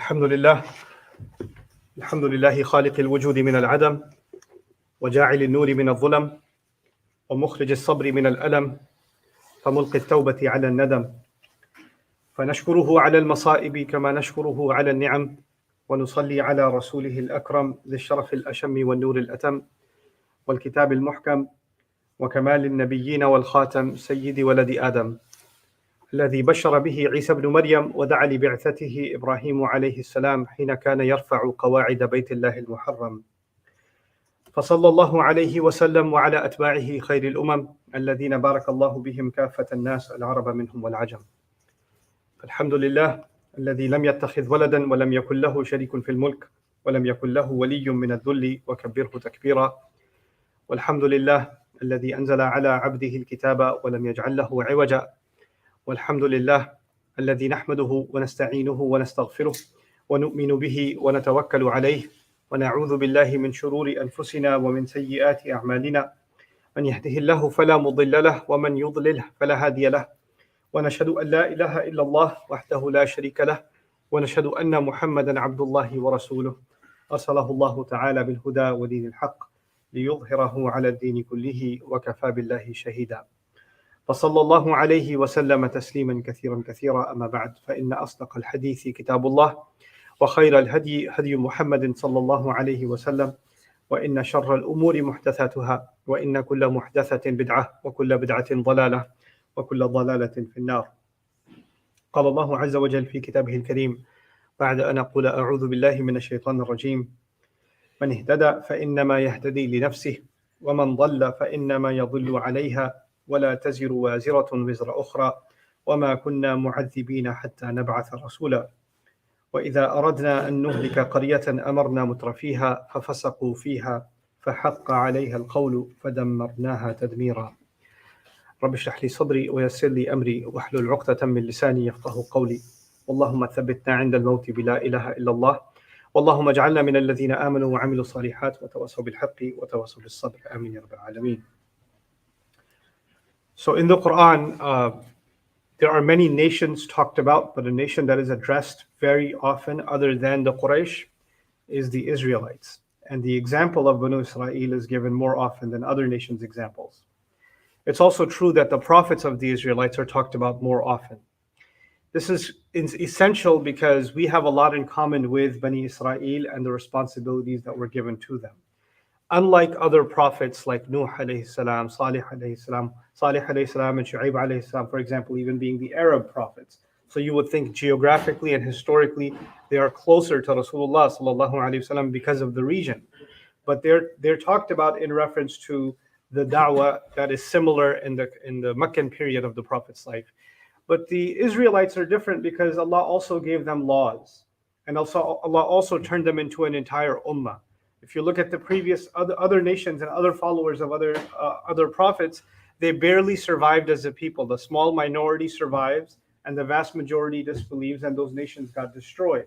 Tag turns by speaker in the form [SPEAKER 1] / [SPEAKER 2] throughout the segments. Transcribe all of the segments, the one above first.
[SPEAKER 1] الحمد لله الحمد لله خالق الوجود من العدم وجاعل النور من الظلم ومخرج الصبر من الألم فملقي التوبة على الندم فنشكره على المصائب كما نشكره على النعم ونصلي على رسوله الأكرم ذي الشرف الأشم والنور الأتم والكتاب المحكم وكمال النبيين والخاتم سيد ولد آدم الذي بشر به عيسى بن مريم ودعا لبعثته إبراهيم عليه السلام حين كان يرفع قواعد بيت الله المحرم فصلى الله عليه وسلم وعلى أتباعه خير الأمم الذين بارك الله بهم كافة الناس العرب منهم والعجم. الحمد لله الذي لم يتخذ ولدا ولم يكن له شريك في الملك ولم يكن له ولي من الذل وكبره تكبيرا. والحمد لله الذي أنزل على عبده الكتاب ولم يجعل له عوجا. والحمد لله الذي نحمده ونستعينه ونستغفره ونؤمن به ونتوكل عليه ونعوذ بالله من شرور أنفسنا ومن سيئات أعمالنا من يهده الله فلا مضل له ومن يضلله فلا هادي له ونشهد أن لا إله إلا الله وحده لا شريك له ونشهد أن محمدا عبد الله ورسوله أرسله الله تعالى بالهدى ودين الحق ليظهره على الدين كله وكفى بالله شهيدا. فصلى الله عليه وسلم تسليما كثيرا كثيرا. أما بعد فإن أصدق الحديث كتاب الله وخير الهدي هدي محمد صلى الله عليه وسلم وإن شر الأمور محدثاتها وإن كل محدثة بدعة وكل بدعة ضلالة وكل ضلالة في النار. قال الله عز وجل في كتابه الكريم بعد أن أقول أعوذ بالله من الشيطان الرجيم: من اهتدى فإنما يهتدي لنفسه ومن ضل فإنما يضل عليها ولا تزر وازرة وزر أخرى وما كنا معذبين حتى نبعث رسولا وإذا أردنا أن نهلك قرية أمرنا مترفيها ففسقوا فيها فحق عليها القول فدمرناها تدميرا. رب اشرح لي صدري ويسر لي أمري واحلل عقدة من لساني يفقه قولي. اللهم ثبتنا عند الموت بلا إله إلا الله واللهم اجعلنا من الذين آمنوا وعملوا الصالحات وتواصوا بالحق وتواصوا بالصبر. آمين يا رب العالمين. So in the Qur'an, there are many nations talked about, but a nation that is addressed very often other than the Quraysh is the Israelites. And the example of Banu Israel is given more often than other nations' examples. It's also true that the prophets of the Israelites are talked about more often. This is essential because we have a lot in common with Bani Israel and the responsibilities that were given to them. Unlike other prophets like Nuh alayhi salam, Salih alayhi salam, and Shu'aib alayhi salam, for example, even being the Arab prophets. So you would think geographically and historically they are closer to Rasulullah sallallahu alayhi wasallam because of the region. But they're talked about in reference to the da'wah that is similar in the Meccan period of the Prophet's life. But the Israelites are different because Allah also gave them laws. And also Allah also turned them into an entire ummah. If you look at the previous other nations and other followers of other prophets, they barely survived as a people. The small minority survives and the vast majority disbelieves, and those nations got destroyed.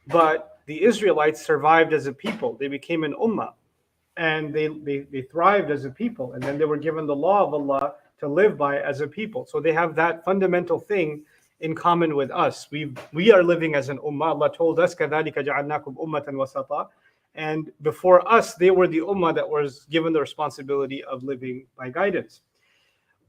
[SPEAKER 1] But the Israelites survived as a people. They became an ummah and they thrived as a people, and then they were given the law of Allah to live by as a people. So they have that fundamental thing in common with us. We are living as an ummah. Allah told us, كَذَلِكَ جَعَلْنَاكُمْ أُمَّةً وَسَطًا. And before us, they were the ummah that was given the responsibility of living by guidance.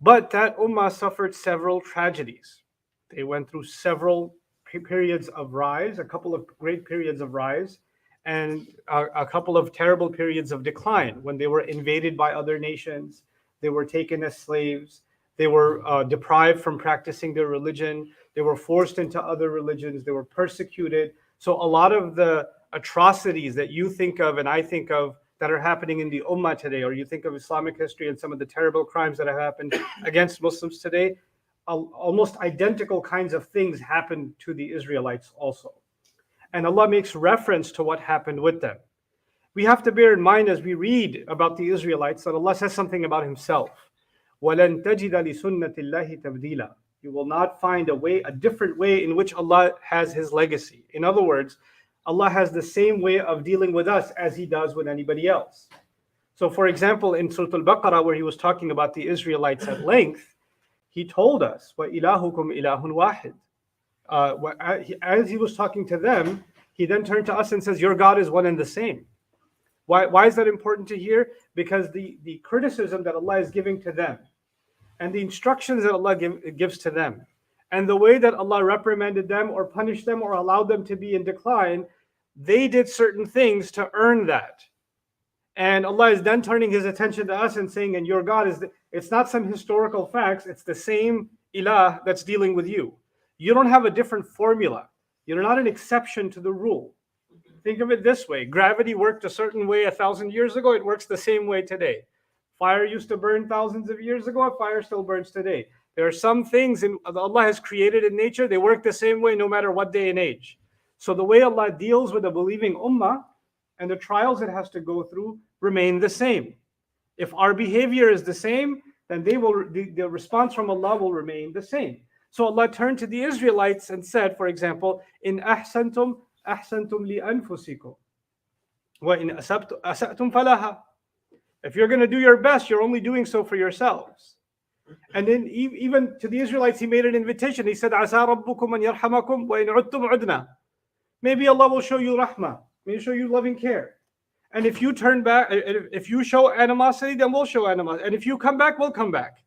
[SPEAKER 1] But that ummah suffered several tragedies. They went through several periods of rise, a couple of great periods of rise, and a couple of terrible periods of decline when they were invaded by other nations. They were taken as slaves. They were deprived from practicing their religion. They were forced into other religions. They were persecuted. So a lot of the atrocities that you think of and I think of that are happening in the ummah today, or you think of Islamic history and some of the terrible crimes that have happened against Muslims today, almost identical kinds of things happened to the Israelites also. And Allah makes reference to what happened with them. We have to bear in mind as we read about the Israelites that Allah says something about Himself. وَلَن تَجِدَ لِسُنَّةِ اللَّهِ تَبْدِيلًا. You will not find a different way in which Allah has His legacy. In other words, Allah has the same way of dealing with us as He does with anybody else. So for example, in Surah Al-Baqarah, where He was talking about the Israelites at length, He told us, وَإِلَهُكُمْ إِلَهٌ وَاحِدٌ. As He was talking to them, He then turned to us and says, your God is one and the same. Why is that important to hear? Because the criticism that Allah is giving to them, and the instructions that Allah gives to them, and the way that Allah reprimanded them or punished them or allowed them to be in decline, they did certain things to earn that. And Allah is then turning His attention to us and saying, and your God it's not some historical facts, it's the same ilah that's dealing with you. You don't have a different formula. You're not an exception to the rule. Think of it this way. Gravity worked a certain way 1,000 years ago. It works the same way today. Fire used to burn thousands of years ago. Fire still burns today. There are some things Allah has created in nature. They work the same way no matter what day and age. So the way Allah deals with a believing ummah and the trials it has to go through remain the same. If our behavior is the same, then the response from Allah will remain the same. So Allah turned to the Israelites and said, for example, in ahsantum li anfusikum wa in asa'tum falaha. If you're going to do your best, you're only doing so for yourselves. And then even to the Israelites, He made an invitation. He said, asa rabbukum an yarhamakum wa in udtum udna. Maybe Allah will show you rahmah. Maybe show you loving care. And if you turn back, if you show animosity, then we'll show animosity. And if you come back, we'll come back.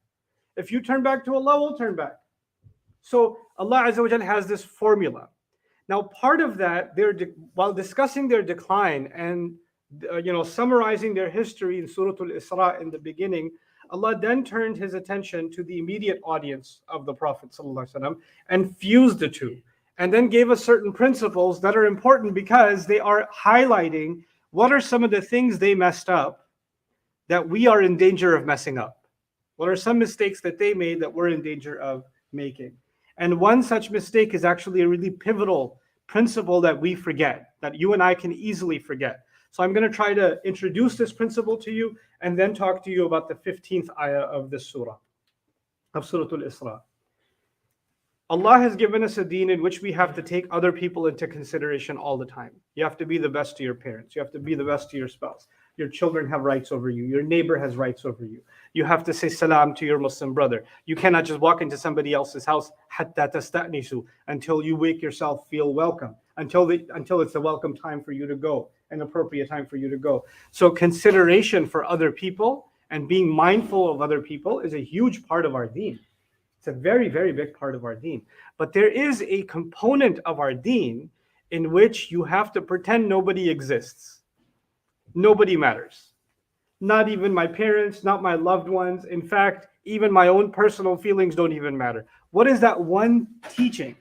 [SPEAKER 1] If you turn back to Allah, we'll turn back. So Allah Azza wa Jal has this formula. Now, part of that, while discussing their decline and summarizing their history in Surah Al-Isra in the beginning, Allah then turned His attention to the immediate audience of the Prophet ﷺ and fused the two, and then gave us certain principles that are important because they are highlighting what are some of the things they messed up that we are in danger of messing up. What are some mistakes that they made that we're in danger of making? And one such mistake is actually a really pivotal principle that we forget, that you and I can easily forget. So I'm going to try to introduce this principle to you and then talk to you about the 15th ayah of this surah, of Surah Al-Isra. Allah has given us a deen in which we have to take other people into consideration all the time. You have to be the best to your parents. You have to be the best to your spouse. Your children have rights over you. Your neighbor has rights over you. You have to say salam to your Muslim brother. You cannot just walk into somebody else's house hatta tasta'nisu, until you make yourself feel welcome, until it's a welcome time for you to go, an appropriate time for you to go. So consideration for other people and being mindful of other people is a huge part of our deen. It's a very, very big part of our deen. But there is a component of our deen in which you have to pretend nobody exists. Nobody matters. Not even my parents, not my loved ones. In fact, even my own personal feelings don't even matter. What is that one teaching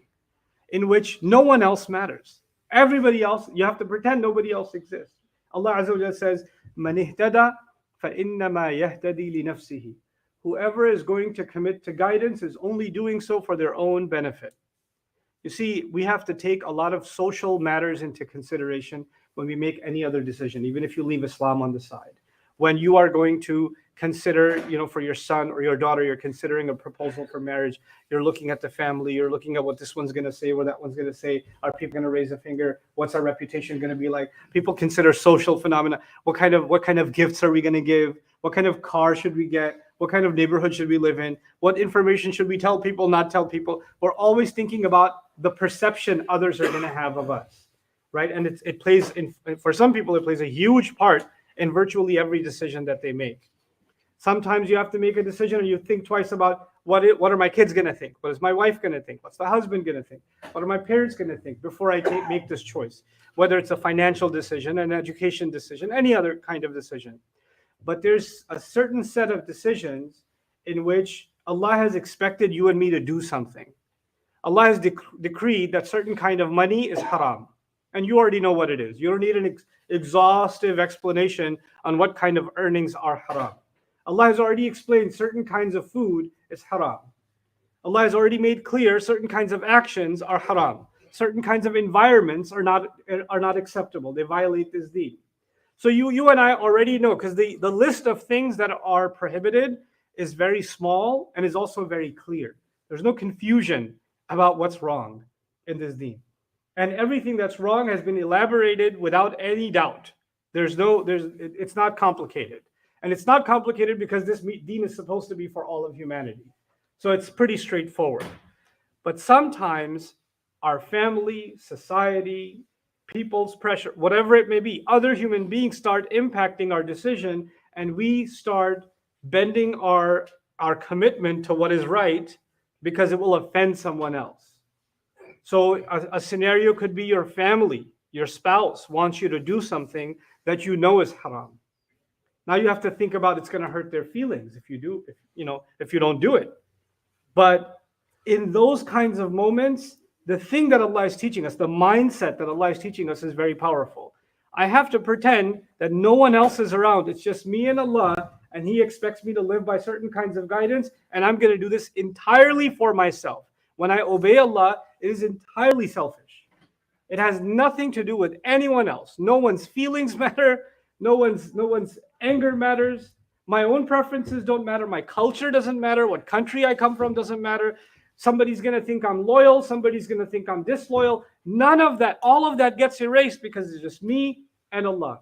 [SPEAKER 1] in which no one else matters? Everybody else, you have to pretend nobody else exists. Allah Azza wa Jalla says, "Man ihtada fa innama yahtadi li nafsihi." Whoever is going to commit to guidance is only doing so for their own benefit. You see, we have to take a lot of social matters into consideration when we make any other decision, even if you leave Islam on the side. When you are going to consider, for your son or your daughter, you're considering a proposal for marriage, you're looking at the family, you're looking at what this one's going to say, what that one's going to say. Are people going to raise a finger? What's our reputation going to be like? People consider social phenomena. What kind of gifts are we going to give? What kind of car should we get? What kind of neighborhood should we live in? What information should we tell people, not tell people? We're always thinking about the perception others are going to have of us, right? And it plays, for some people, it plays a huge part in virtually every decision that they make. Sometimes you have to make a decision and you think twice about what are my kids going to think? What is my wife going to think? What's the husband going to think? What are my parents going to think before I make this choice? Whether it's a financial decision, an education decision, any other kind of decision. But there's a certain set of decisions in which Allah has expected you and me to do something. Allah has decreed that certain kind of money is haram. And you already know what it is. You don't need an exhaustive explanation on what kind of earnings are haram. Allah has already explained certain kinds of food is haram. Allah has already made clear certain kinds of actions are haram. Certain kinds of environments are not acceptable. They violate this deen. So you and I already know, because the list of things that are prohibited is very small and is also very clear. There's no confusion about what's wrong in this deen. And everything that's wrong has been elaborated without any doubt. It's not complicated. And it's not complicated because this deen is supposed to be for all of humanity. So it's pretty straightforward. But sometimes our family, society, people's pressure, whatever it may be, other human beings start impacting our decision, and we start bending our commitment to what is right because it will offend someone else. So a scenario could be your family, your spouse wants you to do something that you know is haram. Now you have to think about it's going to hurt their feelings if you do, if you don't do it. But in those kinds of moments, the thing that Allah is teaching us, the mindset that Allah is teaching us is very powerful. I have to pretend that no one else is around. It's just me and Allah, and He expects me to live by certain kinds of guidance, and I'm going to do this entirely for myself. When I obey Allah, it is entirely selfish. It has nothing to do with anyone else. No one's feelings matter. No one's anger matters. My own preferences don't matter. My culture doesn't matter. What country I come from doesn't matter. Somebody's going to think I'm loyal. Somebody's going to think I'm disloyal. None of that. All of that gets erased because it's just me and Allah.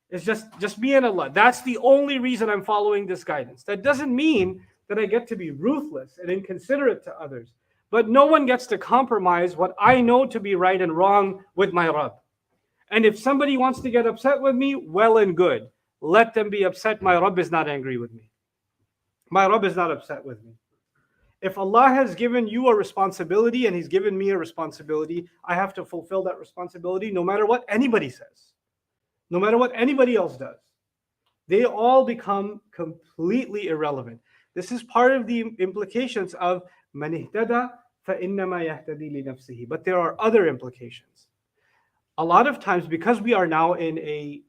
[SPEAKER 1] It's just me and Allah. That's the only reason I'm following this guidance. That doesn't mean that I get to be ruthless and inconsiderate to others. But no one gets to compromise what I know to be right and wrong with my Rabb. And if somebody wants to get upset with me, well and good. Let them be upset. My Rabb is not angry with me. My Rabb is not upset with me. If Allah has given you a responsibility and He's given me a responsibility, I have to fulfill that responsibility no matter what anybody says, no matter what anybody else does. They all become completely irrelevant. This is part of the implications of man ihtada fa innama yahtadi li nafsihi. But there are other implications. A lot of times, because we are now in a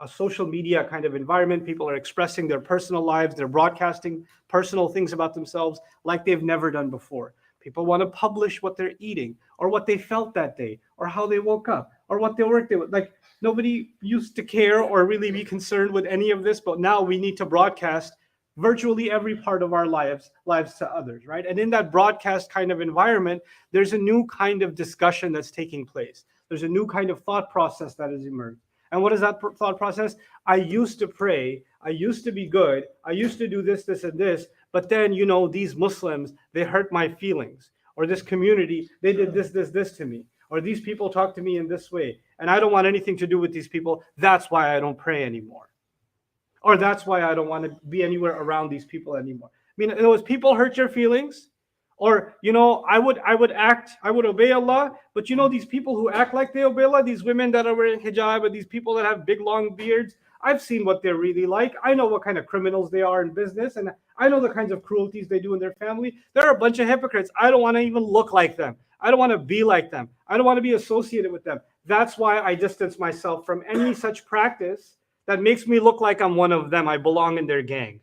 [SPEAKER 1] social media kind of environment, people are expressing their personal lives, they're broadcasting personal things about themselves like they've never done before. People want to publish what they're eating, or what they felt that day, or how they woke up, or what they worked with. Like, nobody used to care or really be concerned with any of this, but now we need to broadcast virtually every part of our lives to others, right? And in that broadcast kind of environment, there's a new kind of discussion that's taking place. There's a new kind of thought process that has emerged. And what is that thought process? I used to pray. I used to be good. I used to do this, this, and this. But then, these Muslims, they hurt my feelings. Or this community, they did this, this, this to me. Or these people talk to me in this way. And I don't want anything to do with these people. That's why I don't pray anymore. Or that's why I don't want to be anywhere around these people anymore. I mean, in other words, people hurt your feelings. Or, I would obey Allah, but these people who act like they obey Allah, these women that are wearing hijab, or these people that have big long beards, I've seen what they're really like. I know what kind of criminals they are in business, and I know the kinds of cruelties they do in their family. They're a bunch of hypocrites. I don't want to even look like them. I don't want to be like them. I don't want to be associated with them. That's why I distance myself from any such practice that makes me look like I'm one of them. I belong in their gang.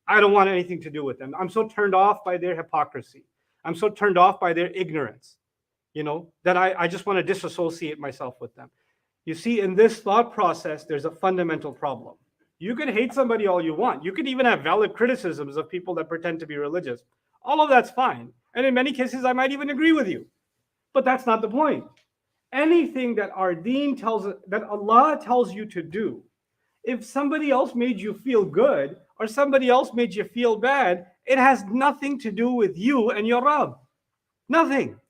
[SPEAKER 1] I don't want anything to do with them. I'm so turned off by their hypocrisy. I'm so turned off by their ignorance, that I just want to disassociate myself with them. You see, in this thought process, there's a fundamental problem. You can hate somebody all you want. You could even have valid criticisms of people that pretend to be religious. All of that's fine. And in many cases, I might even agree with you. But that's not the point. Anything that our deen that Allah tells you to do, if somebody else made you feel good or somebody else made you feel bad, it has nothing to do with you and your Rabb. Nothing.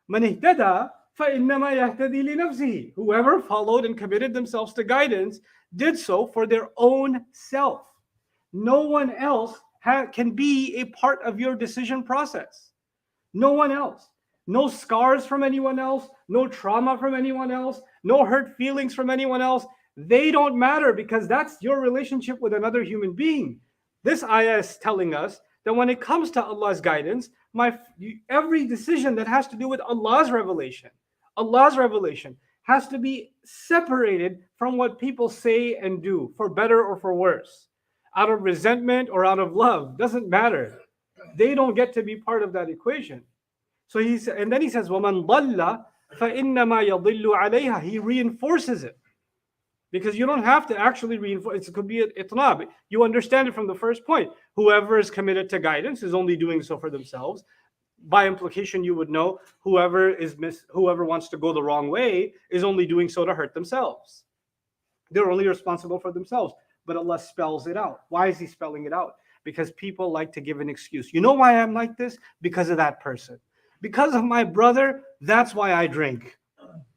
[SPEAKER 1] Man ihtada fa innama yahtadi li nafsihi. Whoever followed and committed themselves to guidance did so for their own self. No one else can be a part of your decision process. No one else. No scars from anyone else. No trauma from anyone else. No hurt feelings from anyone else. They don't matter because that's your relationship with another human being. This ayah is telling us that when it comes to Allah's guidance, every decision that has to do with Allah's revelation has to be separated from what people say and do, for better or for worse, out of resentment or out of love. Doesn't matter. They don't get to be part of that equation. So then he says, وَمَنْ ضَلَّ فَإِنَّمَا يَضِلُّ عَلَيْهَا. He reinforces it. Because you don't have to actually reinforce. It could be itnab. You understand it from the first point. Whoever is committed to guidance is only doing so for themselves. By implication, you would know whoever wants to go the wrong way is only doing so to hurt themselves. They're only responsible for themselves. But Allah spells it out. Why is He spelling it out? Because people like to give an excuse. You know why I'm like this? Because of that person. Because of my brother, that's why I drink.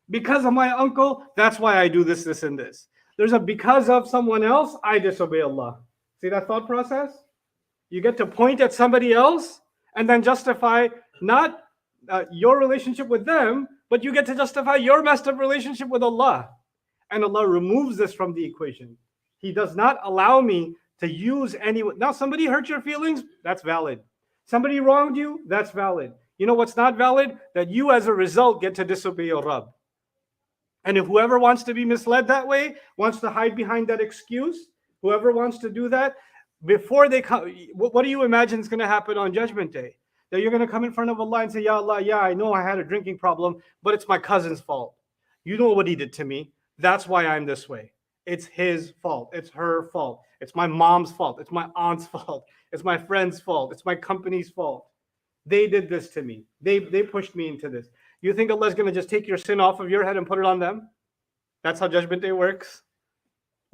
[SPEAKER 1] Because of my uncle, that's why I do this, this, and this. There's a because of someone else, I disobey Allah. See that thought process? You get to point at somebody else and then justify not your relationship with them, but you get to justify your messed up relationship with Allah. And Allah removes this from the equation. He does not allow me to use any. Now, somebody hurt your feelings, that's valid. Somebody wronged you, that's valid. You know what's not valid? That you, as a result, get to disobey your Rabb. And if whoever wants to be misled that way, wants to hide behind that excuse, whoever wants to do that, before they come, what do you imagine is going to happen on Judgment Day? That you're going to come in front of Allah and say, Ya Allah, yeah, I know I had a drinking problem, but it's my cousin's fault. You know what he did to me. That's why I'm this way. It's his fault. It's her fault. It's my mom's fault. It's my aunt's fault. It's my friend's fault. It's my company's fault. They did this to me. They pushed me into this. You think Allah is going to just take your sin off of your head and put it on them? That's how Judgment Day works.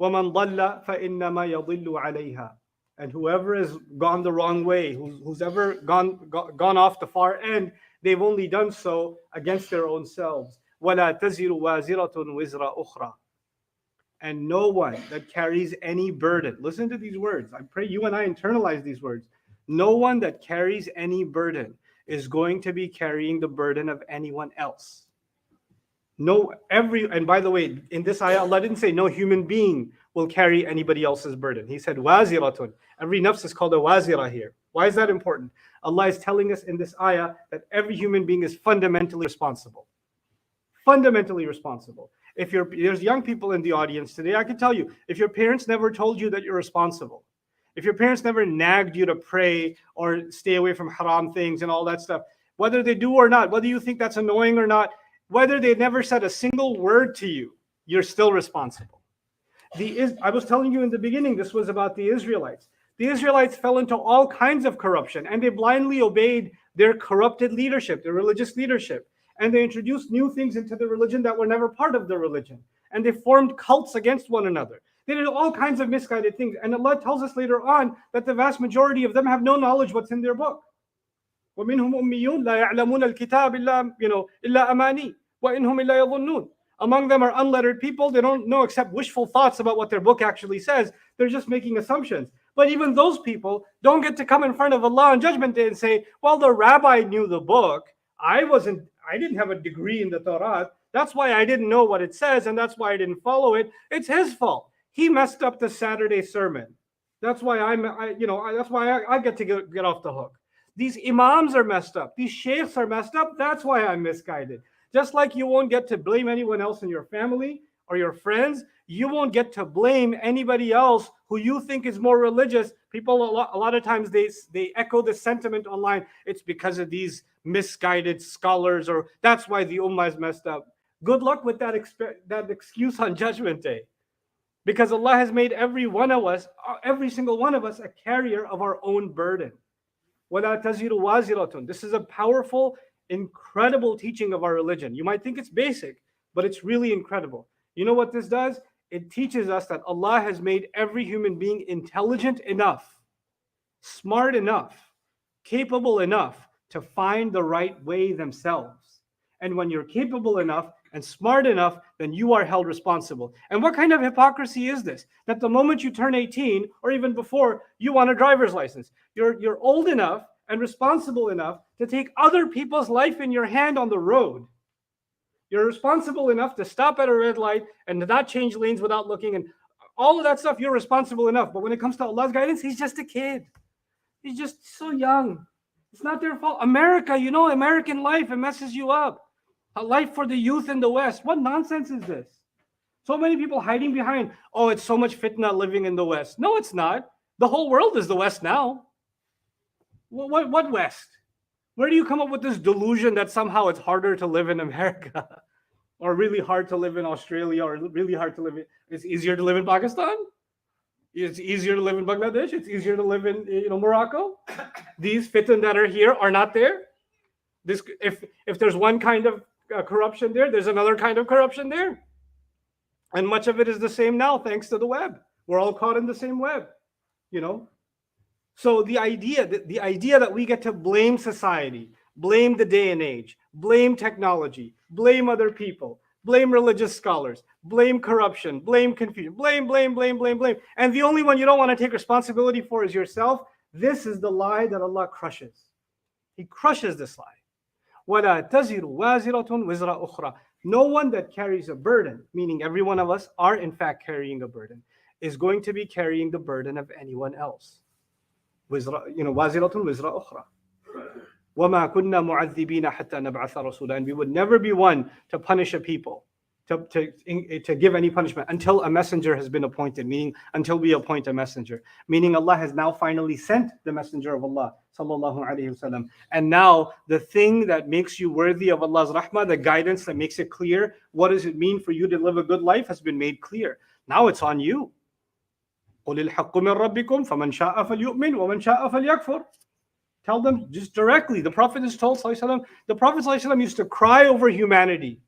[SPEAKER 1] وَمَنْ ضَلَّ فَإِنَّمَا يَضِلُّ عَلَيْهَا. And whoever has gone the wrong way, who's ever gone off the far end, they've only done so against their own selves. وَلَا تَزِرُ وَازِرَةٌ وِزْرَ أُخْرَى. And no one that carries any burden. Listen to these words. I pray you and I internalize these words. No one that carries any burden is going to be carrying the burden of anyone else. And by the way, in this ayah, Allah didn't say no human being will carry anybody else's burden. He said waziratun. Every nafs is called a wazira here. Why is that important? Allah is telling us in this ayah that every human being is fundamentally responsible. Fundamentally responsible. If there's young people in the audience today, I can tell you, if your parents never told you that you're responsible, if your parents never nagged you to pray or stay away from haram things and all that stuff, whether they do or not, whether you think that's annoying or not, whether they never said a single word to you, you're still responsible. I was telling you in the beginning, this was about the Israelites. The Israelites fell into all kinds of corruption, and they blindly obeyed their corrupted leadership, their religious leadership. And they introduced new things into the religion that were never part of the religion. And they formed cults against one another. They did all kinds of misguided things. And Allah tells us later on that the vast majority of them have no knowledge what's in their book. وَمِنْهُمْ أُمِّيُّونَ لَا يَعْلَمُونَ الْكِتَابِ إِلَّا أَمَانِي وَإِنْهُمْ إِلَّا يَظُنُّونَ. Among them are unlettered people. They don't know except wishful thoughts about what their book actually says. They're just making assumptions. But even those people don't get to come in front of Allah on Judgment Day and say, well, the rabbi knew the book. I didn't have a degree in the Torah. That's why I didn't know what it says, and that's why I didn't follow it. It's his fault. He messed up the Saturday sermon. That's why that's why I get to get off the hook. These imams are messed up. These sheikhs are messed up. That's why I'm misguided. Just like you won't get to blame anyone else in your family or your friends, you won't get to blame anybody else who you think is more religious. People a lot of times they echo the sentiment online. It's because of these misguided scholars, or that's why the ummah is messed up. Good luck with that excuse on Judgment Day. Because Allah has made every single one of us, a carrier of our own burden. وَلَا تَزِرُ وَازِرَةٌ. This is a powerful, incredible teaching of our religion. You might think it's basic, but it's really incredible. You know what this does? It teaches us that Allah has made every human being intelligent enough, smart enough, capable enough to find the right way themselves. And when you're capable enough and smart enough, then you are held responsible. And what kind of hypocrisy is this? That the moment you turn 18, or even before, you want a driver's license. You're old enough and responsible enough to take other people's life in your hand on the road. You're responsible enough to stop at a red light and to not change lanes without looking, and all of that stuff, you're responsible enough. But when it comes to Allah's guidance, he's just a kid. He's just so young. It's not their fault. America, American life, it messes you up. A life for the youth in the West. What nonsense is this? So many people hiding behind, oh, it's so much fitna living in the West. No, it's not. The whole world is the West now. What West? Where do you come up with this delusion that somehow it's harder to live in America, or really hard to live in Australia, or really hard to live it's easier to live in Pakistan? It's easier to live in Bangladesh. It's easier to live in Morocco. These fitan that are here are not there. If there's one kind of corruption there's another kind of corruption there. And much of it is the same now, thanks to the web. We're all caught in the same web, So the idea that we get to blame society, blame the day and age, blame technology, blame other people, blame religious scholars, blame corruption, blame confusion, blame, blame, blame, blame, blame. And the only one you don't want to take responsibility for is yourself. This is the lie that Allah crushes. He crushes this lie. وَلَا تَزِرُ وَازِرَةٌ وِزْرَ أُخْرَى. No one that carries a burden, meaning every one of us are in fact carrying a burden, is going to be carrying the burden of anyone else. وَازِرَةٌ وِزْرَ أُخْرَى. وَمَا كُنَّا مُعَذِّبِينَ حَتَّى نَبْعَثَ رَسُولًا. And we would never be one to punish a people, to give any punishment until a messenger has been appointed, meaning until we appoint a messenger. Meaning Allah has now finally sent the messenger of Allah, sallallahu alaihi wasallam. And now the thing that makes you worthy of Allah's rahmah, the guidance that makes it clear, what does it mean for you to live a good life, has been made clear. Now it's on you. قُلِ الْحَقُّ مِنْ رَبِّكُمْ فَمَنْ شَاءَ فَلْيُؤْمِنْ وَمَنْ شَاءَ فَلْيَكْفُرْ. Tell them just directly. The Prophet is told, the Prophet used to cry over humanity.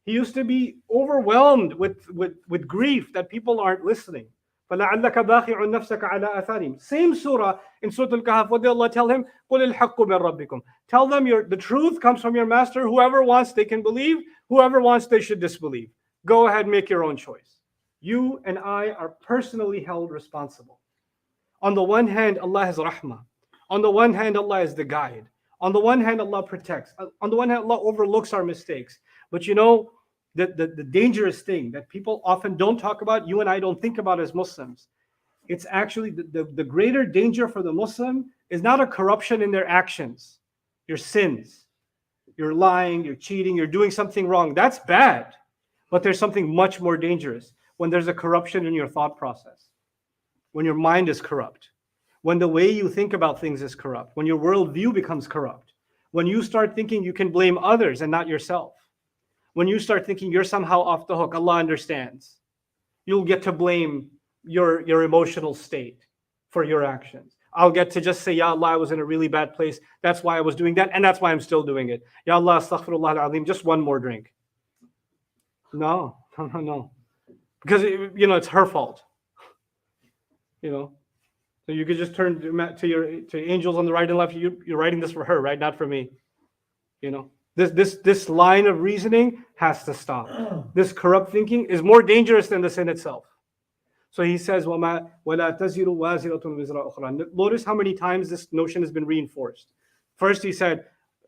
[SPEAKER 1] He used to be overwhelmed with grief that people aren't listening. فَلَعَلَّكَ بَاخِعُ نَفْسَكَ عَلَىٰ آثَارِهِمْ. Same surah in Surah Al-Kahf. What did Allah tell him? قُلِ الْحَقُّ مِنْ رَبِّكُمْ. Tell them the truth comes from your master. Whoever wants, they can believe. Whoever wants, they should disbelieve. Go ahead, make your own choice. You and I are personally held responsible. On the one hand, Allah has rahmah. On the one hand, Allah is the guide. On the one hand, Allah protects. On the one hand, Allah overlooks our mistakes. But you know, the dangerous thing that people often don't talk about, you and I don't think about as Muslims, it's actually the greater danger for the Muslim is not a corruption in their actions, your sins. You're lying, you're cheating, you're doing something wrong. That's bad. But there's something much more dangerous when there's a corruption in your thought process, when your mind is corrupt, when the way you think about things is corrupt, when your worldview becomes corrupt, when you start thinking you can blame others and not yourself, when you start thinking you're somehow off the hook, Allah understands. You'll get to blame your emotional state for your actions. I'll get to just say, Ya Allah, I was in a really bad place. That's why I was doing that, and that's why I'm still doing it. Ya Allah, astaghfirullah al-azim, just one more drink. No. Because, it's her fault. So you could just turn to angels on the right and left. You're writing this for her, right? Not for me. This line of reasoning has to stop. This corrupt thinking is more dangerous than the sin itself. So he says, وَلَا تَزِرُ وَازِرَةٌ وِزْرَ أُخْرَى. Notice how many times this notion has been reinforced. First he said,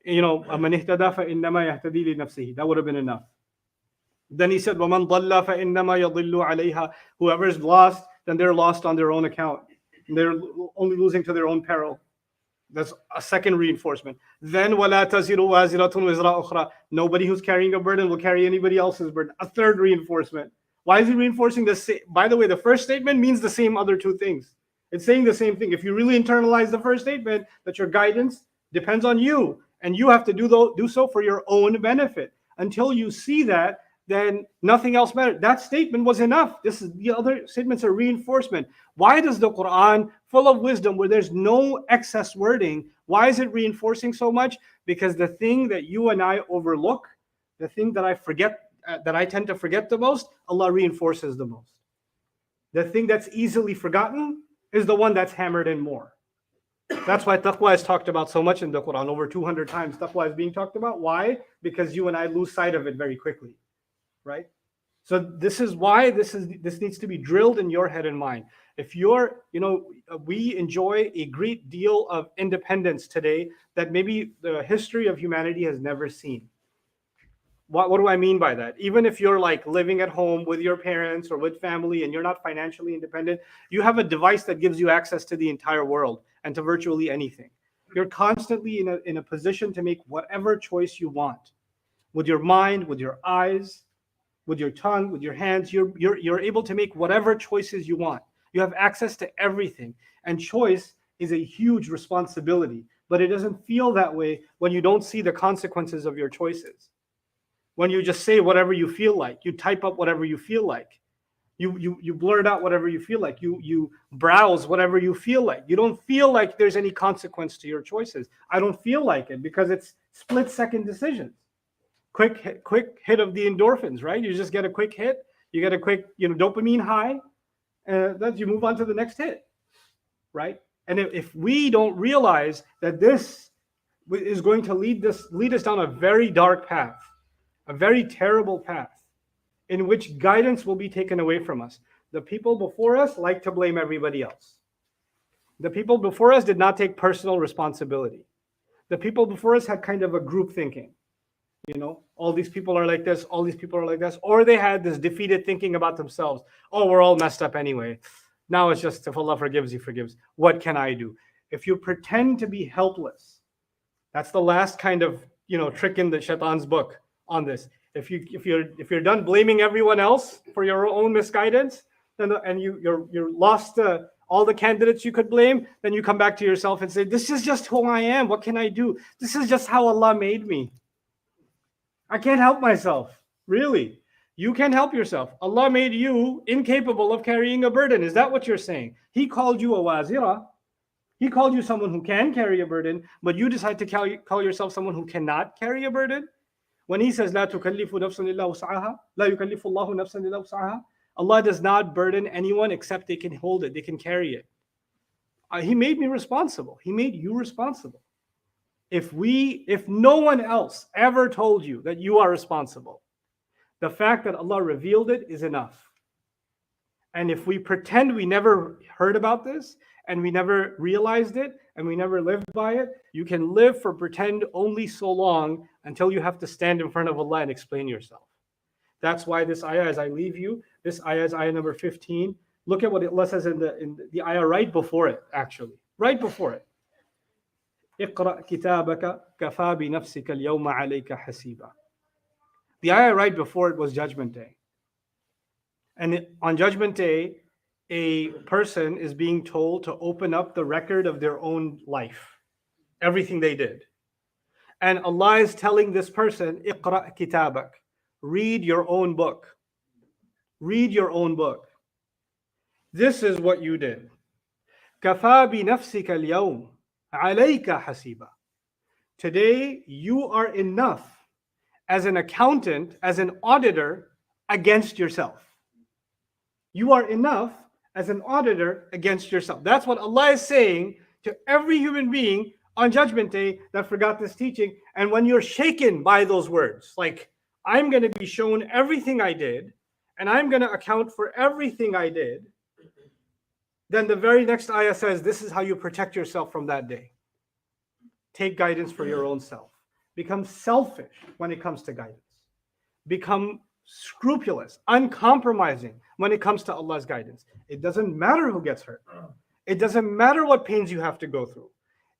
[SPEAKER 1] مَنِ اهْتَدَى فَإِنَّمَا يَهْتَدِي لِنَفْسِهِ. That would have been enough. Then he said, وَمَنْ ضَلَّ فَإِنَّمَا يَضِلُّ عَلَيْهَا. Whoever is lost, then they're lost on their own account. They're only losing to their own peril. That's a second reinforcement. Then وَلَا تَزِرُ وَازِرَةٌ وِزْرَ أُخْرَى. Nobody who's carrying a burden will carry anybody else's burden. A third reinforcement. Why is he reinforcing this? By the way, the first statement means the same other two things. It's saying the same thing. If you really internalize the first statement, that your guidance depends on you, and you have to do so for your own benefit. Until you see that, then nothing else matters. That statement was enough. The other statements are reinforcement. Why does the Qur'an, full of wisdom, where there's no excess wording, why is it reinforcing so much? Because the thing that you and I overlook, the thing that I forget, that I tend to forget the most, Allah reinforces the most. The thing that's easily forgotten is the one that's hammered in more. That's why taqwa is talked about so much in the Qur'an. Over 200 times taqwa is being talked about. Why? Because you and I lose sight of it very quickly. Right? So this is why this needs to be drilled in your head and mind. If we enjoy a great deal of independence today that maybe the history of humanity has never seen. What do I mean by that? Even if you're like living at home with your parents or with family and you're not financially independent, you have a device that gives you access to the entire world and to virtually anything. You're constantly in a position to make whatever choice you want. With your mind, with your eyes, with your tongue, with your hands, you're able to make whatever choices you want. You have access to everything. And choice is a huge responsibility, but it doesn't feel that way when you don't see the consequences of your choices. When you just say whatever you feel like, you type up whatever you feel like, you blurt out whatever you feel like, you browse whatever you feel like. You don't feel like there's any consequence to your choices. I don't feel like it because it's split-second decisions. Quick hit of the endorphins, right? You just get a quick hit, you get a quick dopamine high, and then you move on to the next hit, right? And if we don't realize that this is going to lead us down a very dark path, a very terrible path, in which guidance will be taken away from us. The people before us like to blame everybody else. The people before us did not take personal responsibility. The people before us had kind of a group thinking. All these people are like this, all these people are like this, or they had this defeated thinking about themselves. Oh, we're all messed up anyway. Now it's just if Allah forgives, He forgives. What can I do? If you pretend to be helpless, that's the last kind of trick in the Shaitan's book on this. If you're done blaming everyone else for your own misguidance, and you're lost all the candidates you could blame, then you come back to yourself and say, this is just who I am. What can I do? This is just how Allah made me. I can't help myself. Really. You can't help yourself. Allah made you incapable of carrying a burden. Is that what you're saying? He called you a wazira. He called you someone who can carry a burden, but you decide to call yourself someone who cannot carry a burden? When He says, لا تكلف نفس إلا وسعها, لا يكلف الله نفسا إلا وسعها, Allah does not burden anyone except they can hold it, they can carry it. He made me responsible. He made you responsible. If no one else ever told you that you are responsible, the fact that Allah revealed it is enough. And if we pretend we never heard about this, and we never realized it, and we never lived by it, you can live for pretend only so long until you have to stand in front of Allah and explain yourself. That's why this ayah, as I leave you, this ayah is ayah number 15. Look at what Allah says in the ayah right before it, actually. Right before it. اقرأ كتابك كفى بنفسك اليوم عليك حسيبا. The ayah right before it was Judgment Day. And on Judgment Day, a person is being told to open up the record of their own life, everything they did. And Allah is telling this person, اقرأ كتابك, read your own book. Read your own book. This is what you did. كفى بنفسك اليوم عليك حسيبا. Today you are enough as an accountant, as an auditor against yourself. You are enough as an auditor against yourself. That's what Allah is saying to every human being on Judgment Day that forgot this teaching. And when you're shaken by those words, like, I'm going to be shown everything I did, and I'm going to account for everything I did, then the very next ayah says, this is how you protect yourself from that day. Take guidance for your own self. Become selfish when it comes to guidance. Become scrupulous, uncompromising when it comes to Allah's guidance. It doesn't matter who gets hurt. It doesn't matter what pains you have to go through.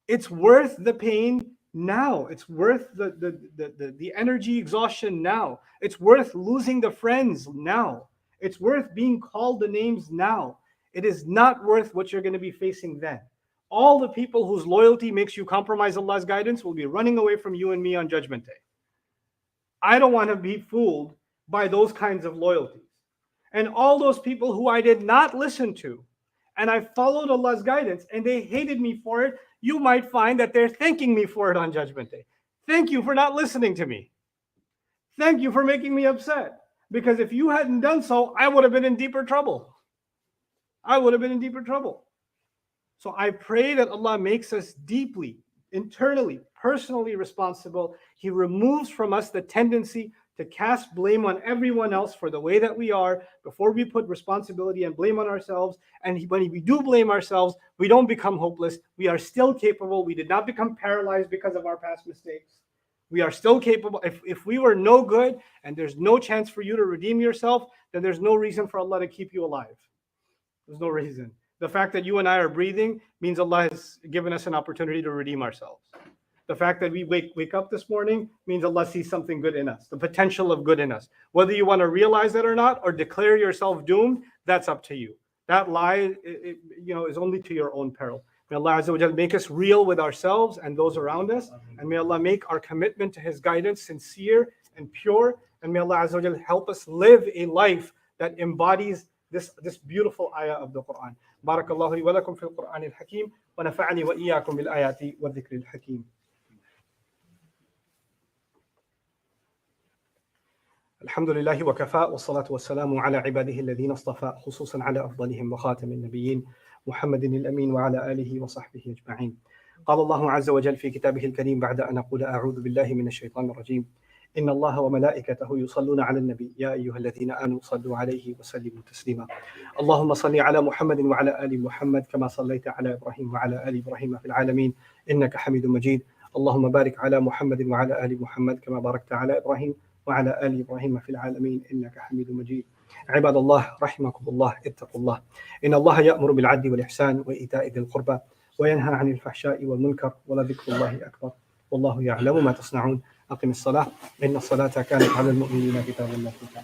[SPEAKER 1] It's worth the pain now. It's worth the energy exhaustion now. It's worth losing the friends now. It's worth being called the names now. It is not worth what you're going to be facing then. All the people whose loyalty makes you compromise Allah's guidance will be running away from you and me on Judgment Day. I don't want to be fooled by those kinds of loyalties. And all those people who I did not listen to, and I followed Allah's guidance, and they hated me for it, you might find that they're thanking me for it on Judgment Day. Thank you for not listening to me. Thank you for making me upset. Because if you hadn't done so, I would have been in deeper trouble. I would have been in deeper trouble. So I pray that Allah makes us deeply, internally, personally responsible. He removes from us the tendency to cast blame on everyone else for the way that we are before we put responsibility and blame on ourselves. And when we do blame ourselves, we don't become hopeless. We are still capable. We did not become paralyzed because of our past mistakes. We are still capable. If we were no good and there's no chance for you to redeem yourself, then there's no reason for Allah to keep you alive. There's no reason. The fact that you and I are breathing means Allah has given us an opportunity to redeem ourselves. The fact that we wake up this morning means Allah sees something good in us, the potential of good in us. Whether you want to realize that or not, or declare yourself doomed, that's up to you. That lie, is only to your own peril. May Allah Azza wa Jal make us real with ourselves and those around us. And may Allah make our commitment to His guidance sincere and pure. And may Allah Azza wa Jal help us live a life that embodies this beautiful ayah of the Qur'an. Barakallahu li wa lakum fil Qur'an al-Hakim wa nafa'ani wa iyyakum bil ayati wa dhikri al-Hakim. الحمد لله وكفى والصلاة والسلام على عباده الذين اصطفى خصوصا على أفضلهم وخاتم النبيين محمد الأمين وعلى آله وصحبه أجمعين. قال الله عز وجل في كتابه الكريم بعد أن أقول أعوذ بالله من الشيطان الرجيم إن الله وملائكته يصلون على النبي يا أيها الذين آمنوا صلوا عليه وسلموا تسليما. اللهم صل على محمد وعلى آل محمد كما صليت على إبراهيم وعلى آل إبراهيم في العالمين إنك حميد مجيد. اللهم بارك على محمد وعلى آل محمد كما باركت على إبراهيم وعلى آل إبراهيم في العالمين إنك حميد مجيد. عباد الله رحمكم الله، اتقوا الله. إن الله يأمر بالعدل والإحسان وإيتاء ذي القربى وينهى عن الفحشاء والمنكر ولذكر الله أكبر والله يعلم ما تصنعون. أقم الصلاة إن الصلاة كانت على المؤمنين كتابا موقوتا.